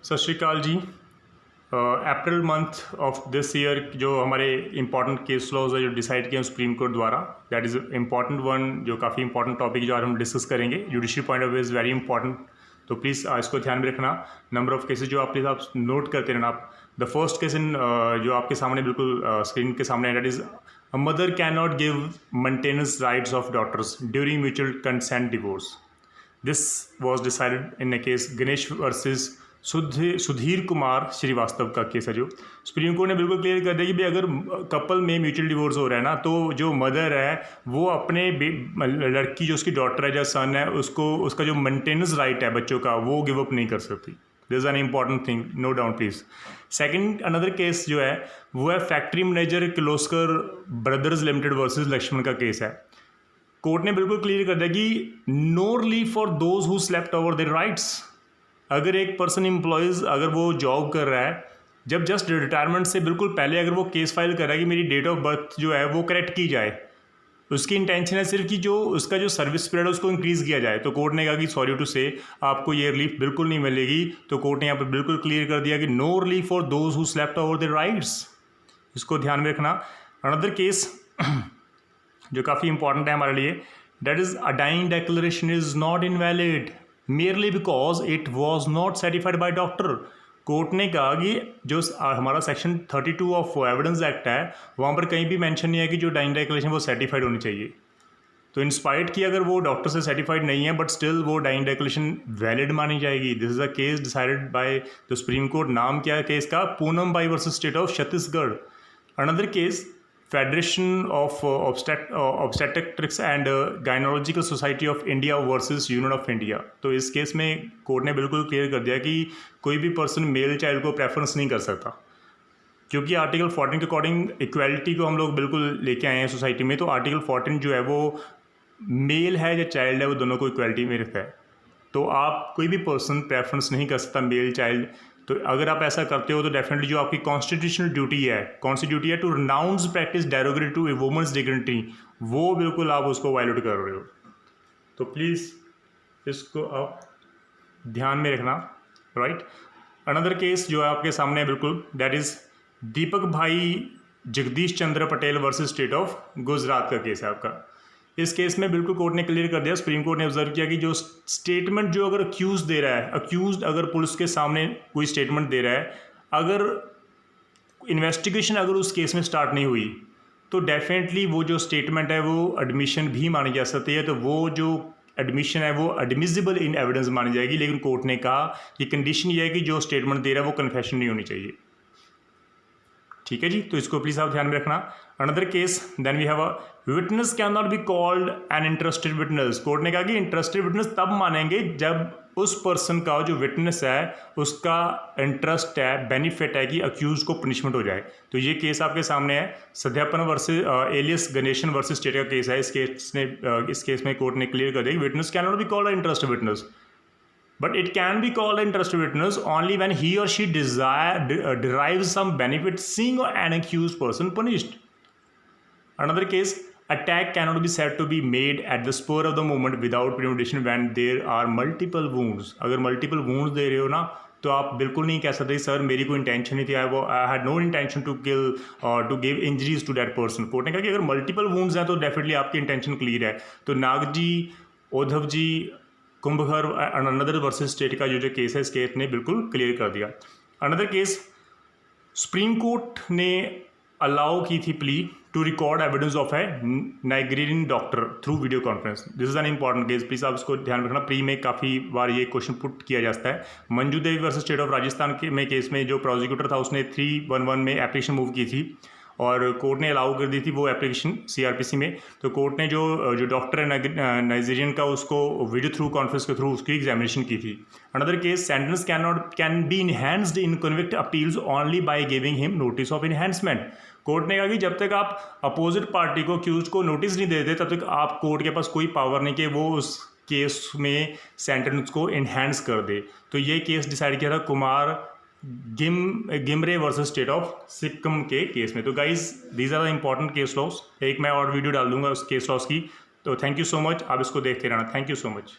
सत श्रीकाल जी। April month of this year जो हमारे इंपॉर्टेंट केस लॉज है जो डिसाइड किए सुप्रीम कोर्ट द्वारा, दैट इज़ इम्पॉर्टेंट वन, जो काफ़ी इंपॉर्टेंट टॉपिक जो आज हम डिस्कस करेंगे। Judiciary point of view is very important, तो प्लीज़ इसको ध्यान में रखना। नंबर ऑफ केसेज जो आप प्लीज़ आप नोट करते रहना। आप द फर्स्ट केस इन जो आपके सामने बिल्कुल स्क्रीन के सामने, that is a mother can not give maintenance rights of daughters during mutual consent divorce. This was decided in a case Ganesh versus Sudhir Kumar Srivastava का केस है। जो सुप्रीम कोर्ट ने बिल्कुल क्लियर कर दिया कि भाई अगर कपल में म्यूचुअल डिवोर्स हो रहा है ना, तो जो मदर है वो अपने लड़की जो उसकी डॉटर है या सन है उसको उसका जो मेंटेनेंस राइट है बच्चों का वो गिव अप नहीं कर सकती। This is an important thing, no doubt please. Second another case जो है वो है factory manager Kirloskar brothers limited versus Laxman का केस है। कोर्ट ने बिल्कुल क्लियर कर दिया कि no relief for those who slept over their rights. अगर एक पर्सन एम्प्लॉयज़ अगर वो जॉब कर रहा है, जब जस्ट रिटायरमेंट से बिल्कुल पहले अगर वो केस फाइल कर रहा है कि मेरी डेट ऑफ बर्थ जो है वो करेक्ट की जाए, उसकी इंटेंशन है सिर्फ कि जो उसका जो सर्विस पीरियड है उसको इंक्रीज़ किया जाए, तो कोर्ट ने कहा कि सॉरी टू से आपको ये रिलीफ बिल्कुल नहीं मिलेगी। तो कोर्ट ने यहाँ पर बिल्कुल क्लियर कर दिया कि no relief for those who slept over their rights. इसको ध्यान में रखना। अनदर केस जो काफ़ी इंपॉर्टेंट है हमारे लिए, that is a dying declaration is not invalid merely because it was not certified by doctor. Court ने कहा कि जो हमारा सेक्शन 32 ऑफ एविडेंस एक्ट है वहाँ पर कहीं भी मेंशन नहीं है कि जो डाइंग डिक्लेरेशन वो सर्टिफाइड होनी चाहिए। तो इंस्पाइट की अगर वो डॉक्टर से सर्टिफाइड नहीं है बट स्टिल वो डाइंग डिक्लेरेशन वैलिड मानी जाएगी। This is a case decided by the supreme court. नाम क्या है केस का? Poonam Bai versus state of Chhattisgarh. Another case federation of obstetrics and gynaecological society of India versus union of India. तो इस case में court ने बिल्कुल क्लियर कर दिया कि कोई भी पर्सन मेल चाइल्ड को प्रेफरेंस नहीं कर सकता, क्योंकि आर्टिकल 14 के अकॉर्डिंग इक्वालिटी को हम लोग बिल्कुल लेके आए हैं सोसाइटी में। तो आर्टिकल 14 जो है वो मेल है या चाइल्ड है वो दोनों को इक्वालिटी में रखता है। तो आप कोई भी पर्सन प्रेफरेंस नहीं कर सकता मेल चाइल्ड। तो अगर आप ऐसा करते हो तो डेफिनेटली जो आपकी कॉन्स्टिट्यूशनल ड्यूटी है, कौन सी ड्यूटी है? To renounce practice derogatory to a women's dignity, वो बिल्कुल आप उसको वायलेट कर रहे हो। तो प्लीज़ इसको आप ध्यान में रखना, राइट। अनदर केस जो है आपके सामने है बिल्कुल, that is Deepak Bhai Jagdish Chandra Patel versus state of Gujarat का केस है आपका। इस केस में बिल्कुल कोर्ट ने क्लियर कर दिया, सुप्रीम कोर्ट ने ऑब्जर्व किया कि जो स्टेटमेंट जो अगर अक्यूज दे रहा है, अक्यूज अगर पुलिस के सामने कोई स्टेटमेंट दे रहा है, अगर इन्वेस्टिगेशन अगर उस केस में स्टार्ट नहीं हुई तो डेफिनेटली वो जो स्टेटमेंट है वो एडमिशन भी मानी जा सकती है। तो वो जो एडमिशन है वो एडमिसिबल इन एविडेंस मानी जाएगी। लेकिन कोर्ट ने कहा कि कंडीशन ये है कि जो स्टेटमेंट दे रहा है वो कन्फेशन नहीं होनी चाहिए। ठीक है जी, तो इसको प्लीज़ आप ध्यान में रखना। Another case then we have a witness can not be called an interested witness. Court ने कहा कि इंटरेस्टेड विटनेस तब मानेंगे जब उस पर्सन का जो विटनेस है उसका इंटरेस्ट है, बेनिफिट है कि अक्यूज को पनिशमेंट हो जाए। तो ये केस आपके सामने है, सत्यापन versus alias Ganesan versus state का केस है। इस केस में कोर्ट ने क्लियर कर दिया witness can not be called interested witness, but it can be called an interested witness only when he or she derives some benefit seeing an accused person punished. Another case, attack cannot be said to be made at the spur of the moment without premeditation when there are multiple wounds. अगर multiple wounds दे रहे हो ना तो आप बिल्कुल नहीं कह सकते सर मेरी कोई इंटेंशन नहीं थी, I had no intention to kill और to give injuries to that person. Court ने कहा कि अगर मल्टीपल वूंड्स हैं तो डेफिनेटली आपकी इंटेंशन क्लियर है। तो नाग जी, Uddhav ji, कुंभकर another versus state का जो केस है इस केस ने बिल्कुल क्लियर कर दिया। अनदर केस सुप्रीम कोर्ट ने अलाउ की थी plea to record evidence of a Nigerian doctor through video conference. This is an important case, please आप इसको ध्यान रखना। प्री में काफ़ी बार ये क्वेश्चन पुट किया जाता है। Manju Devi versus state of Rajasthan के में केस में जो प्रोसिक्यूटर था उसने 311 में एप्लीकेशन मूव की थी और कोर्ट ने अलाउ कर दी थी वो एप्लीकेशन सीआरपीसी में। तो कोर्ट ने जो डॉक्टर है नाइजीरियन का उसको वीडियो थ्रू कॉन्फ्रेंस के थ्रू उसकी एग्जामिनेशन की थी। Another case sentence can be enhanced in convict appeals only by giving him notice of enhancement. Court ने कहा कि जब तक आप अपोजिट पार्टी को अक्यूज को नोटिस नहीं देते तब तक आप कोर्ट के पास कोई पावर नहीं कि वो उस केस में सेंटेंस को इनहैंस कर दे। तो ये केस डिसाइड किया था Kumar Ghimire versus state of Sikkim के केस में। तो guys these are the important case laws. एक मैं और वीडियो डाल दूंगा उस केस लॉस की। तो थैंक यू सो मच, आप इसको देखते रहना। Thank you so much.